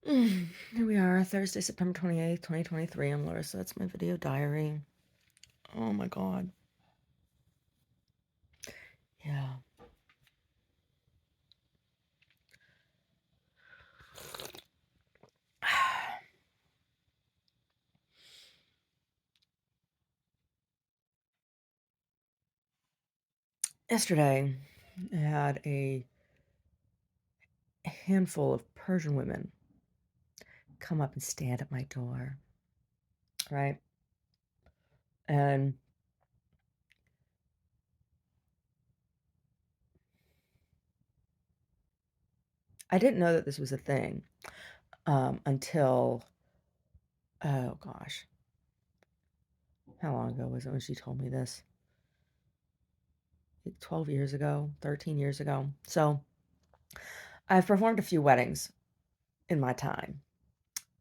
Here we are, Thursday, September 28th, 2023. I'm Larissa. That's my video diary. Oh my God. Yeah. Yesterday, I had a handful of Persian women come up and stand at my door, right? And I didn't know that this was a thing until, oh gosh, how long ago was it when she told me this? 12 years ago, 13 years ago. So I've performed a few weddings in my time.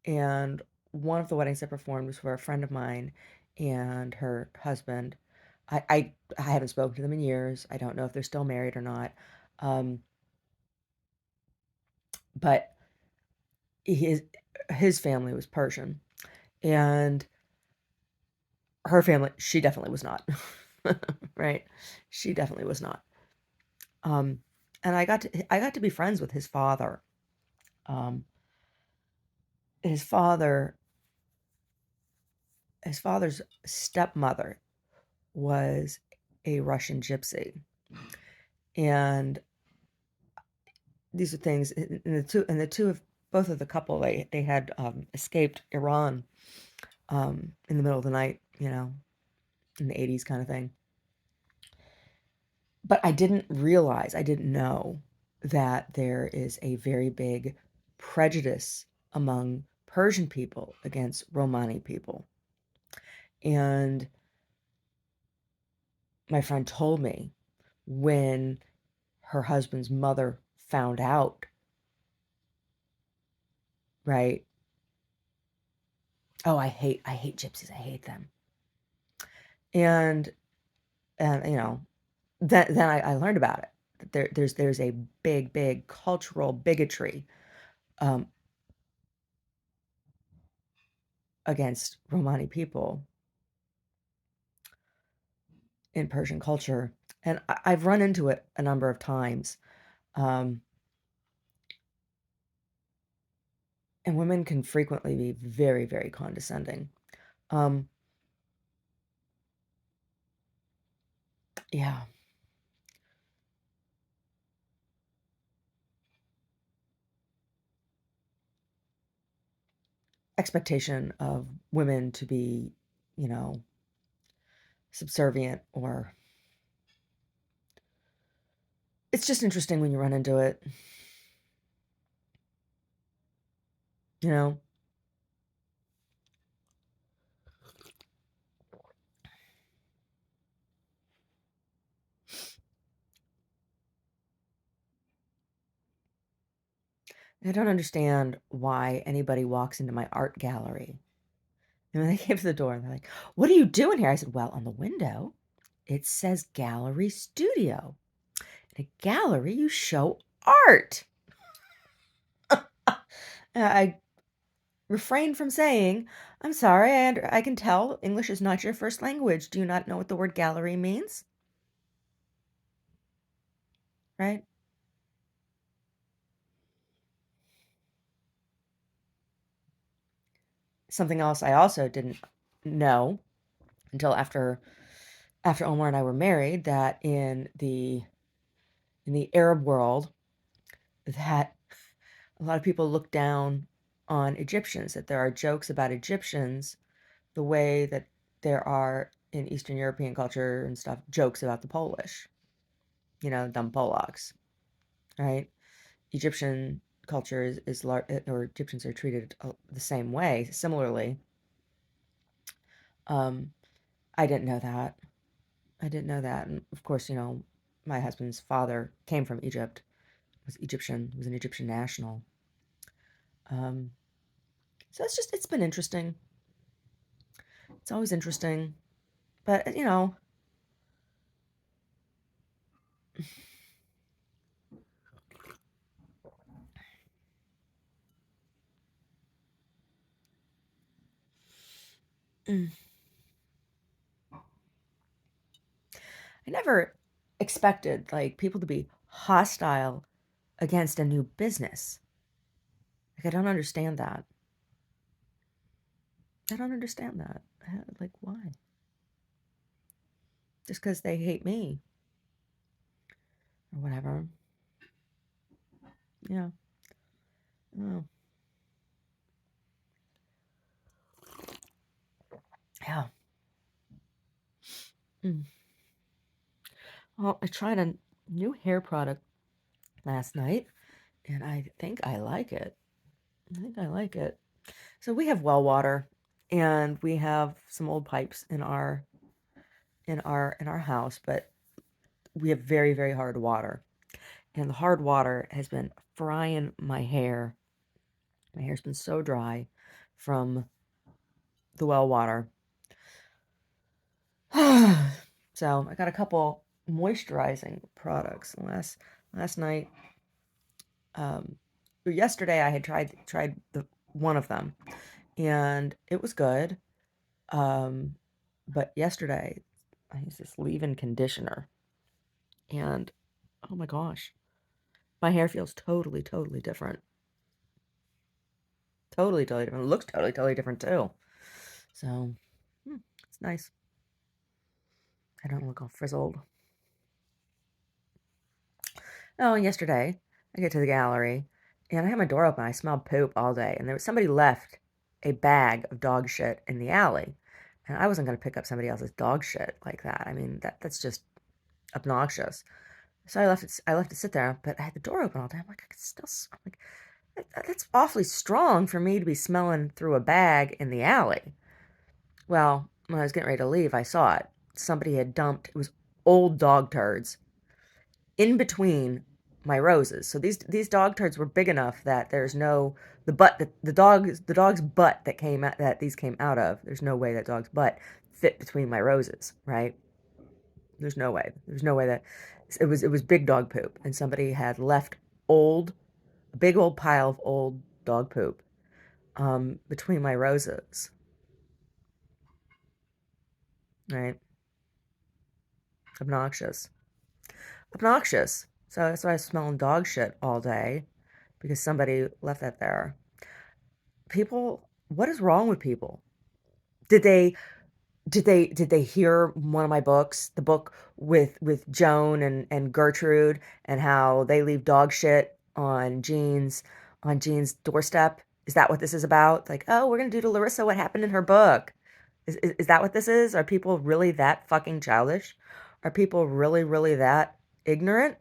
And one of the weddings I performed was for a friend of mine and her husband. I haven't spoken to them in years. I don't know if they're still married or not. Um, but his his family was Persian, and her family, she definitely was not. Right? She definitely was not. Um, and I got to be friends with his father. Um, his father his father's stepmother was a Russian gypsy. And these are things, and the two of both of the couple, they had escaped Iran in the middle of the night, in the 80s kind of thing. But I didn't know that there is a very big prejudice among Persian people against Romani people. And my friend told me when her husband's mother found out, right? Oh, I hate gypsies. I hate them. And then I learned about it. That there's a big cultural bigotry um, against Romani people in Persian culture, and I've run into it a number of times. Um, and women can frequently be very condescending. Um, yeah, expectation of women to be, you know, subservient, or it's just interesting when you run into it. You know, I don't understand why anybody walks into my art gallery. And when they came to the door, and they're like, "What are you doing here?" I said, "Well, on the window, it says gallery studio. In a gallery, you show art." I refrained from saying, "I'm sorry, I can tell English is not your first language. Do you not know what the word gallery means?" Right? Something else I also didn't know until after Omar and I were married, that in the Arab world, that a lot of people look down on Egyptians, that there are jokes about Egyptians the way that there are in Eastern European culture and stuff, jokes about the Polish, dumb Polacks, right? Egyptian culture or Egyptians are treated the same way, similarly. Um, I didn't know that. I didn't know that. And of course, my husband's father came from Egypt, was Egyptian, was an Egyptian national. Um, so it's been interesting. It's always interesting. But, Mm. I never expected, like, people to be hostile against a new business. Like, I don't understand that. I don't understand that. Like, why? Just because they hate me or whatever. Yeah. Oh, yeah. Mm. Well, I tried a new hair product last night, and I think I like it. I think I like it. So we have well water, and we have some old pipes in our house, but we have very, very hard water. And the hard water has been frying my hair. My hair's been so dry from the well water. So I got a couple moisturizing products. Last night, or yesterday I had tried the one of them, and it was good. Um, but yesterday I used this leave-in conditioner, and oh my gosh, my hair feels totally, totally different. Totally, totally different. It looks totally, totally different too. So, it's nice. I don't look all frizzled. Oh, and yesterday I get to the gallery and I had my door open. I smelled poop all day, and there was somebody left a bag of dog shit in the alley, and I wasn't going to pick up somebody else's dog shit like that. I mean, that's just obnoxious. So I left it sit there, but I had the door open all day. I'm like, I could still. I'm like, that's awfully strong for me to be smelling through a bag in the alley. Well, when I was getting ready to leave, I saw it. Somebody had dumped. It was old dog turds in between my roses. So these dog turds were big enough that there's no the dog's butt that these came out of. There's no way that dog's butt fit between my roses, right? There's no way. There's no way that it was big dog poop, and somebody had left old a big old pile of old dog poop between my roses, right? Obnoxious. Obnoxious. So that's why I was smelling dog shit all day because somebody left that there. People, what is wrong with people? Did they did they hear one of my books, the book with Joan and Gertrude, and how they leave dog shit on Jean's doorstep? Is that what this is about? Like, oh, we're gonna do to Larissa what happened in her book. Is that what this is? Are people really that fucking childish? Are people really, really that ignorant?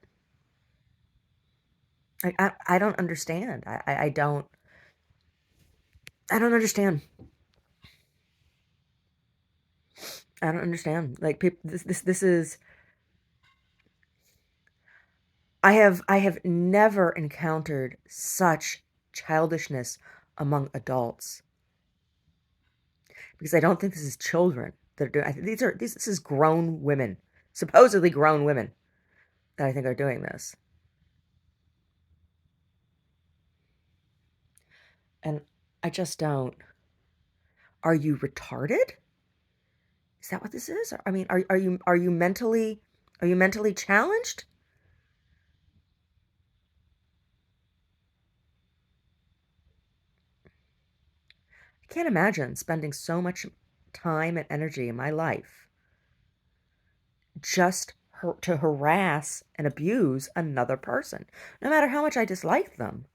I don't understand. I don't understand. I don't understand. Like people, this is. I have never encountered such childishness among adults because I don't think this is children that are doing. I think this is grown women, supposedly grown women that I think are doing this. And I just don't. Are you retarded? Is that what this is? I mean, are you mentally challenged? I can't imagine spending so much time and energy in my life just to harass and abuse another person, no matter how much I dislike them,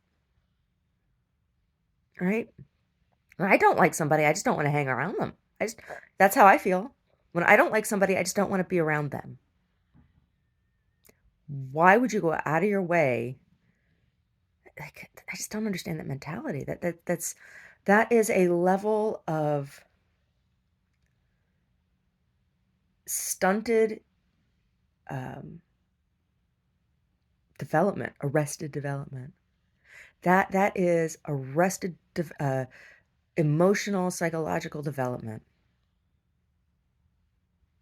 right? When I don't like somebody, I just don't want to hang around them. That's how I feel. When I don't like somebody, I just don't want to be around them. Why would you go out of your way? I just don't understand that mentality. That is a level of stunted um, development, arrested development. That is emotional, psychological development.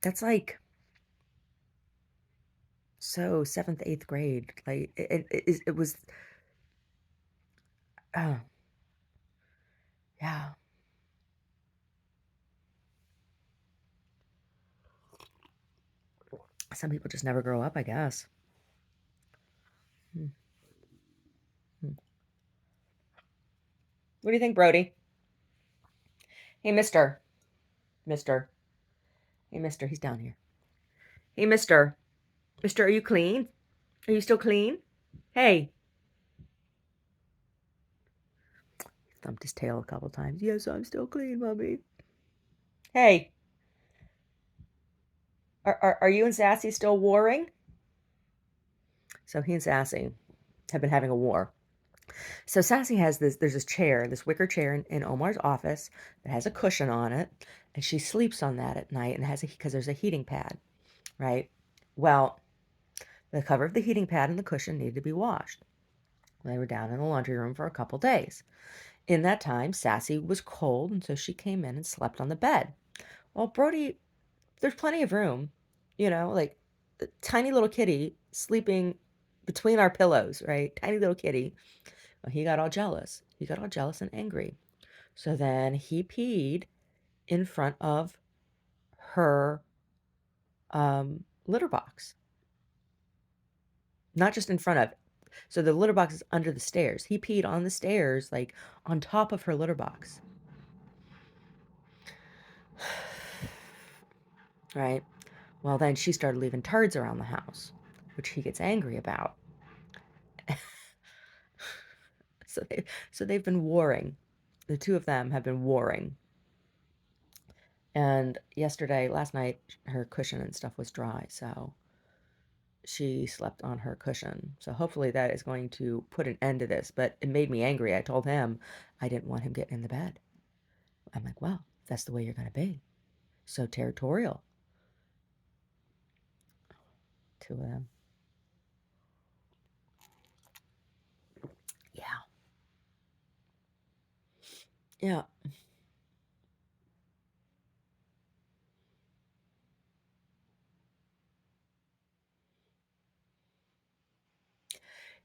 That's like so seventh, eighth grade. Like it was. Oh, yeah. Some people just never grow up, I guess. Hmm. Hmm. What do you think, Brody? Hey, mister. Mister. Hey, mister. He's down here. Hey, mister. Mister, are you clean? Are you still clean? Hey. He thumped his tail a couple times. Yes, I'm still clean, Mommy. Hey. Are you and Sassy still warring? So he and Sassy have been having a war. So Sassy has there's this chair, this wicker chair in Omar's office that has a cushion on it, and she sleeps on that at night and because there's a heating pad, right? Well, the cover of the heating pad and the cushion needed to be washed. They were down in the laundry room for a couple days. In that time, Sassy was cold, and so she came in and slept on the bed. Well, Brody, there's plenty of room, like a tiny little kitty sleeping between our pillows, right? Tiny little kitty. Well, he got all jealous. He got all jealous and angry. So then he peed in front of her litter box. Not just in front of. So the litter box is under the stairs. He peed on the stairs, like on top of her litter box. Right? Well, then she started leaving turds around the house, which he gets angry about. So they've been warring. The two of them have been warring. And last night, her cushion and stuff was dry, so she slept on her cushion. So hopefully that is going to put an end to this. But it made me angry. I told him I didn't want him getting in the bed. I'm like, well, that's the way you're going to be. So territorial. Two of them. Yeah. Yeah.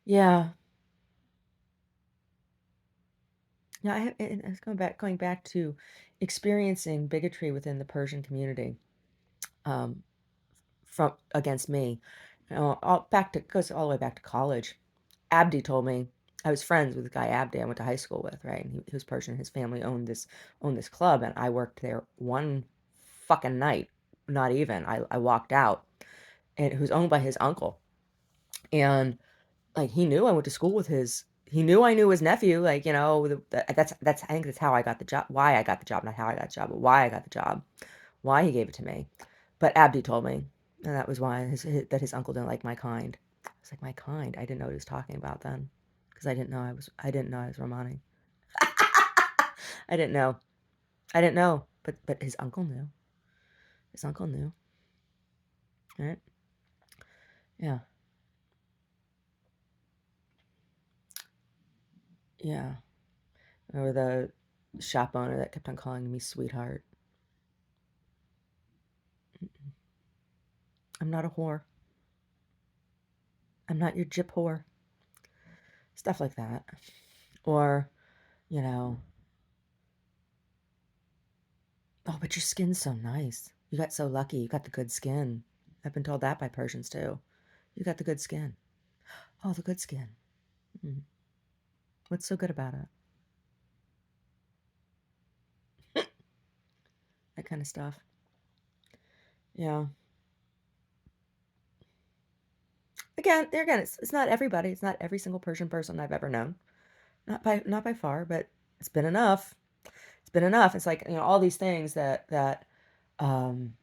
Yeah. Yeah, and I was going back to experiencing bigotry within the Persian community, um, from against me. Goes all the way back to college. Abdi told me I was friends with the guy Abdi I went to high school with, right? And he was Persian. His family owned this club, and I worked there one fucking night. Not even. I walked out, and it was owned by his uncle, and like he knew I went to school with his. He knew I knew his nephew. Like that's I think that's how I got the job. Why I got the job, not how I got the job, but why I got the job. Why he gave it to me. But Abdi told me, and that was why that his uncle didn't like my kind. I was like, my kind. I didn't know what he was talking about then, because I didn't know I was Romani. I didn't know. I didn't know. But his uncle knew. His uncle knew. Right? Yeah. Yeah. Or the shop owner that kept on calling me sweetheart. I'm not a whore. I'm not your gyp whore. Stuff like that. Or, you know, oh, but your skin's so nice. You got so lucky. You got the good skin. I've been told that by Persians too. You got the good skin. Oh, the good skin. Mm. What's so good about it? That kind of stuff. Yeah. Again, it's not everybody. It's not every single Persian person I've ever known. Not by far, but it's been enough. It's been enough. It's like, all these things that um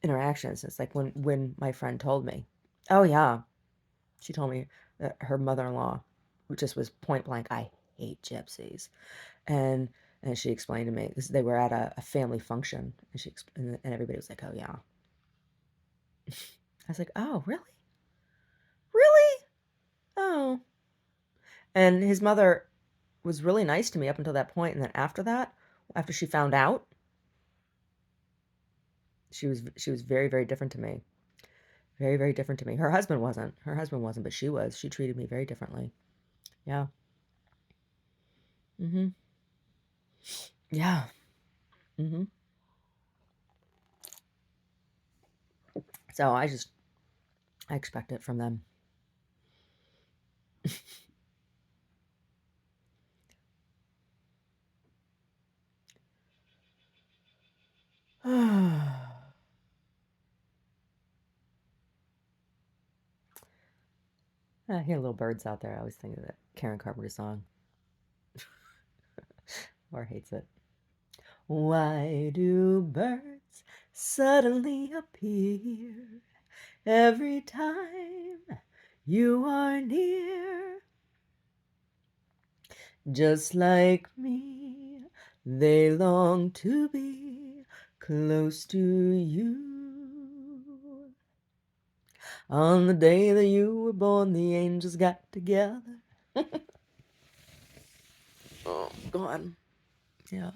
interactions. It's like when my friend told me, oh yeah, she told me that her mother-in-law, who just was point blank, I hate gypsies. And and she explained to me, this, they were at a family function, and and everybody was like, oh yeah. I was like, oh really? Really? Oh. And his mother was really nice to me up until that point, and then after she found out, she was very, very different to me. Very, very different to me. Her husband wasn't. Her husband wasn't, but she was. She treated me very differently. Yeah. Mhm. Yeah. Mhm. So I expect it from them. I hear little birds out there. I always think of that Karen Carpenter song. Or hates it. Why do birds suddenly appear every time you are near? Just like me, they long to be close to you. On the day that you were born, the angels got together. Oh, God. Yeah.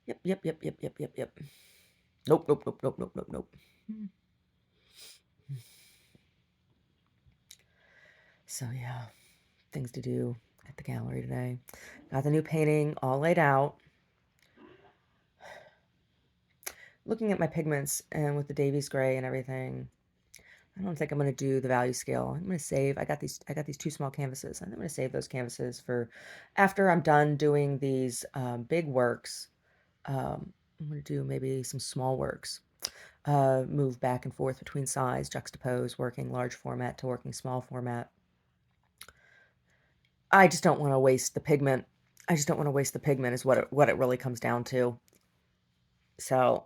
Yep, yep, yep, yep, yep, yep, yep. Nope, nope, nope, nope, nope, nope, nope. So, yeah, things to do at the gallery today. Got the new painting all laid out. Looking at my pigments and with the Davies gray and everything, I don't think I'm going to do the value scale. I'm going to save. I got these two small canvases. I'm going to save those canvases for after I'm done doing these big works. I'm going to do maybe some small works. Move back and forth between size, juxtapose, working large format to working small format. I just don't want to waste the pigment. I just don't want to waste the pigment is what it really comes down to. So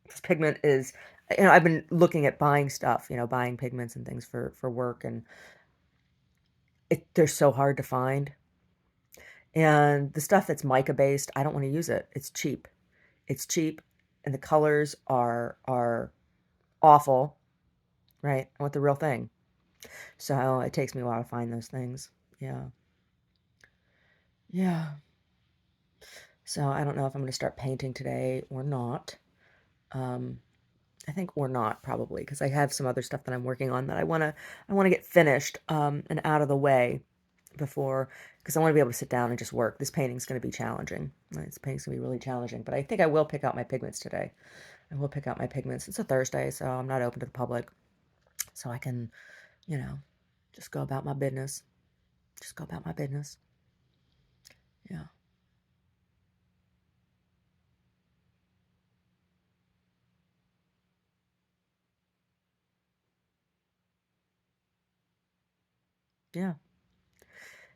this pigment is, I've been looking at buying stuff, buying pigments and things for work, and they're so hard to find. And the stuff that's mica based, I don't want to use it. It's cheap. It's cheap, and the colors are awful. Right? I want the real thing. So it takes me a while to find those things. Yeah. Yeah. So I don't know if I'm going to start painting today or not. Um, I think or not probably because I have some other stuff that I'm working on that I want to get finished and out of the way before because I want to be able to sit down and just work. This painting's going to be challenging. This painting's going to be really challenging, but I think I will pick out my pigments today. I will pick out my pigments. It's a Thursday, so I'm not open to the public. So I can, you know, just go about my business. Just go about my business. Yeah. Yeah.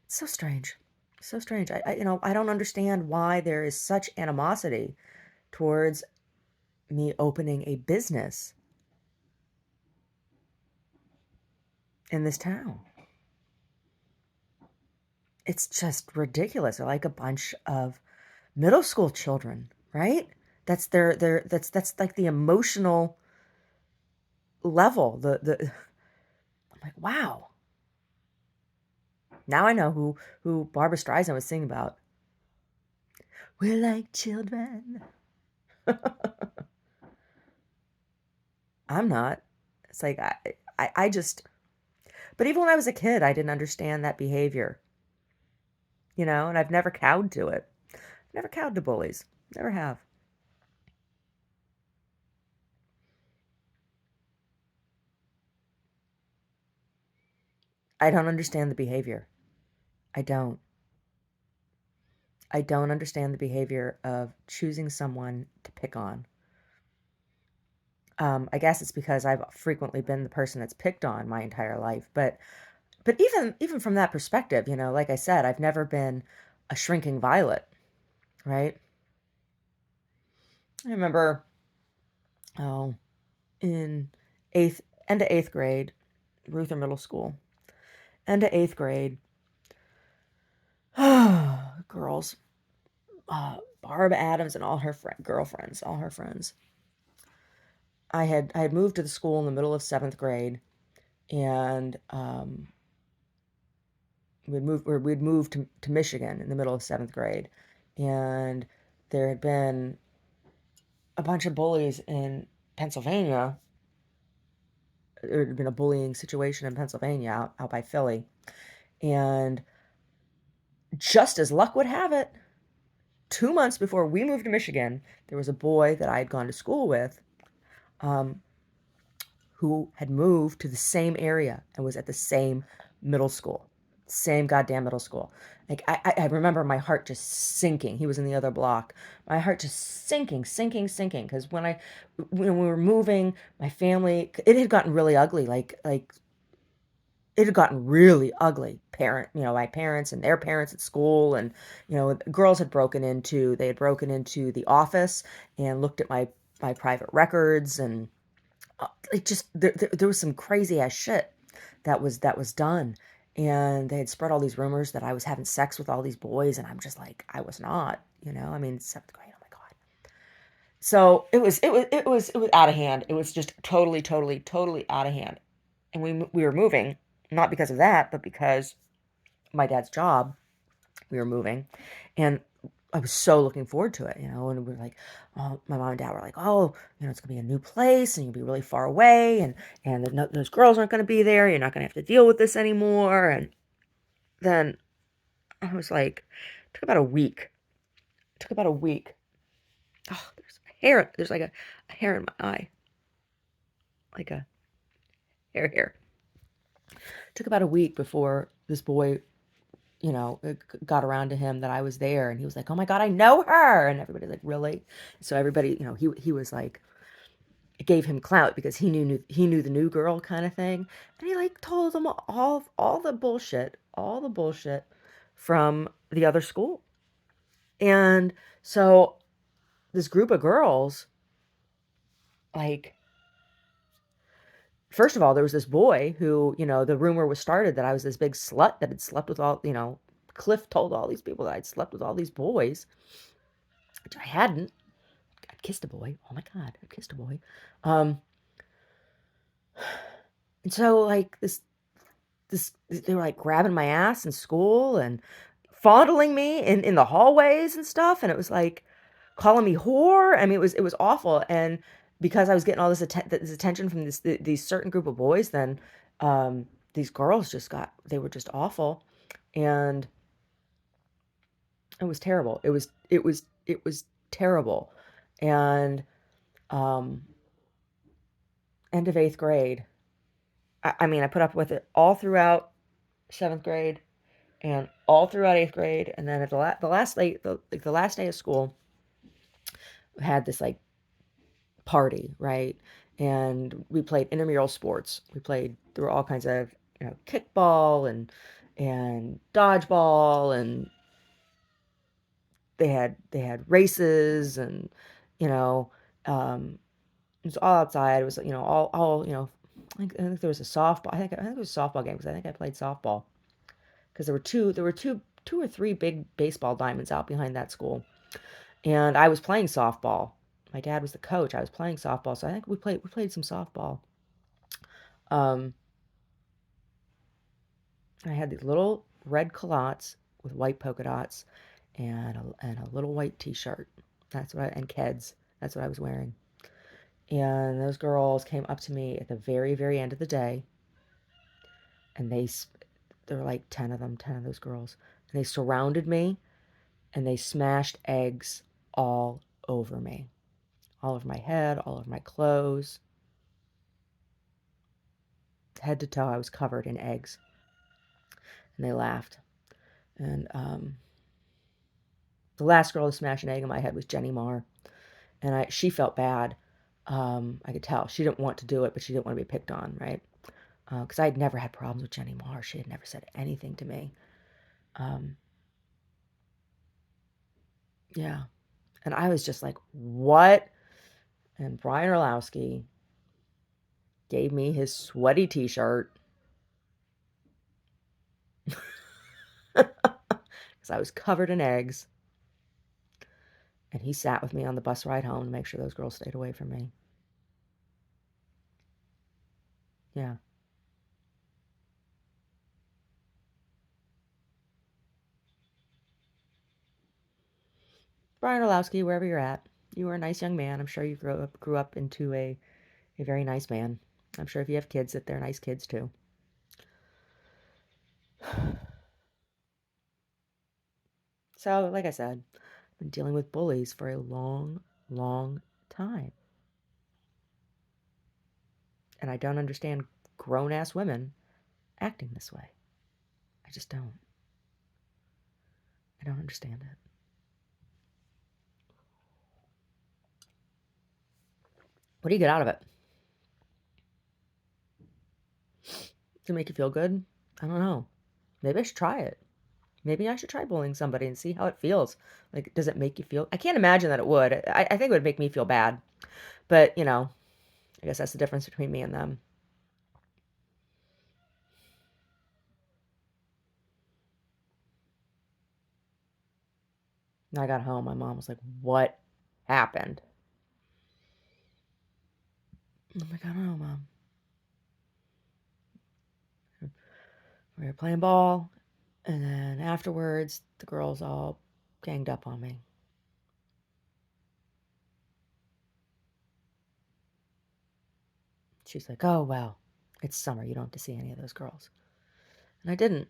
It's so strange. So strange. I don't understand why there is such animosity towards me opening a business in this town. It's just ridiculous. They're like a bunch of middle school children, right? That's like the emotional level. I'm like, wow. Now I know who Barbara Streisand was singing about. We're like children. I'm not. It's like I just. But even when I was a kid, I didn't understand that behavior, and I've never cowed to it. Never cowed to bullies. Never have. I don't understand the behavior. I don't. I don't understand the behavior of choosing someone to pick on. I guess it's because I've frequently been the person that's picked on my entire life. But even from that perspective, like I said, I've never been a shrinking violet, right? I remember, oh, in eighth end of eighth grade, Ruther Middle School, end of eighth grade, girls, Barb Adams and all her girlfriends, all her friends. I had moved to the school in the middle of seventh grade, and we'd moved to Michigan in the middle of seventh grade, and there had been a bunch of bullies in Pennsylvania. There had been a bullying situation in Pennsylvania out by Philly, and just as luck would have it, 2 months before we moved to Michigan, there was a boy that I had gone to school with, um, who had moved to the same area and was at the same middle school, same goddamn middle school. Like I remember my heart just sinking. He was in the other block. My heart just sinking, sinking, sinking. Because when we were moving, my family, it had gotten really ugly. Like it had gotten really ugly. My parents and their parents at school, and girls they had broken into the office and looked at my private records, and it just there was some crazy ass shit that was done, and they had spread all these rumors that I was having sex with all these boys, and I'm just like, I was not. I mean, seventh grade. Oh my god. So it was out of hand. It was just totally, totally, totally out of hand. And we were moving, not because of that, but because my dad's job. We were moving, and I was so looking forward to it. And we were like, oh, my mom and dad were like, oh, it's gonna be a new place, and you'll be really far away, and those girls aren't gonna be there. You're not gonna have to deal with this anymore. And then I was like, it took about a week. It took about a week. Oh, there's a hair. There's like a hair in my eye, like a hair. It took about a week before this boy, it got around to him that I was there, and he was like, "Oh my God, I know her!" And everybody's like, "Really?" So everybody, he was like, it gave him clout because he knew the new girl kind of thing, and he like told them all the bullshit from the other school, and so this group of girls, like, first of all, there was this boy who, the rumor was started that I was this big slut that had slept with Cliff told all these people that I'd slept with all these boys, which I hadn't. I'd kissed a boy. Oh my God, I'd kissed a boy. Um, and so like they were like grabbing my ass in school and fondling me in the hallways and stuff, and it was like calling me whore. I mean, it was awful. And because I was getting all this attention from these certain group of boys, then these girls they were just awful, and it was terrible. It was terrible. And um, end of eighth grade. I mean, I put up with it all throughout seventh grade and all throughout eighth grade, and then at the last day of school, we had this like party, right? And we played intramural sports. There were all kinds of kickball and dodgeball, and they had races, and you know um, it was all outside. It was all I think there was a softball. I think it was a softball game because I think I played softball because there were two or three big baseball diamonds out behind that school, and I was playing softball. My dad was the coach. I was playing softball, so I think we played some softball. Um, I had these little red culottes with white polka dots, and a little white T-shirt. And Keds. That's what I was wearing. And those girls came up to me at the very, very end of the day, and there were like 10 of them, 10 of those girls, and they surrounded me, and they smashed eggs all over me, all over my head, all over my clothes, head to toe. I was covered in eggs, and they laughed. And the last girl to smash an egg in my head was Jenny Marr, and she felt bad. I could tell she didn't want to do it, but she didn't want to be picked on, right? Because I had never had problems with Jenny Marr. She had never said anything to me. Um, yeah, and I was just like, "What?" And Brian Orlowski gave me his sweaty T-shirt because I was covered in eggs, and he sat with me on the bus ride home to make sure those girls stayed away from me. Yeah. Brian Orlowski, wherever you're at, you were a nice young man. I'm sure you grew up into a very nice man. I'm sure if you have kids that they're nice kids too. So, like I said, Been dealing with bullies for a long, long time. And I don't understand grown-ass women acting this way. I just don't. I don't understand it. What do you get out of it? Does it make you feel good? I don't know. Maybe I should try it. Maybe I should try bullying somebody and see how it feels. Like, does it make you feel? I can't imagine that it would. I think it would make me feel bad. But, I guess that's the difference between me and them. When I got home, my mom was like, "What happened?" I'm like, "I don't know, Mom. We were playing ball, and then afterwards, the girls all ganged up on me." She's like, "Oh, well, it's summer. You don't have to see any of those girls." And I didn't.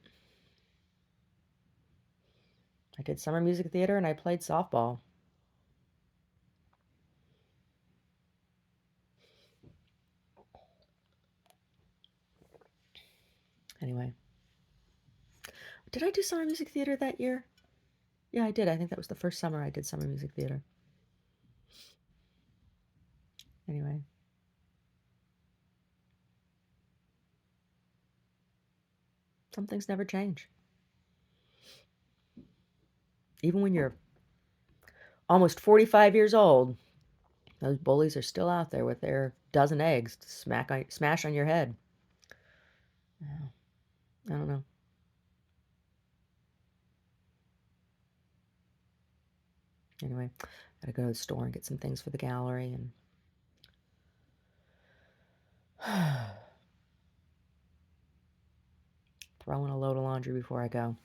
I did summer music theater and I played softball. Anyway, did I do summer music theater that year? Yeah, I did. I think that was the first summer I did summer music theater. Anyway, some things never change. Even when you're almost 45 years old, those bullies are still out there with their dozen eggs to smash on your head. Yeah, I don't know. Anyway, gotta go to the store and get some things for the gallery and throw in a load of laundry before I go.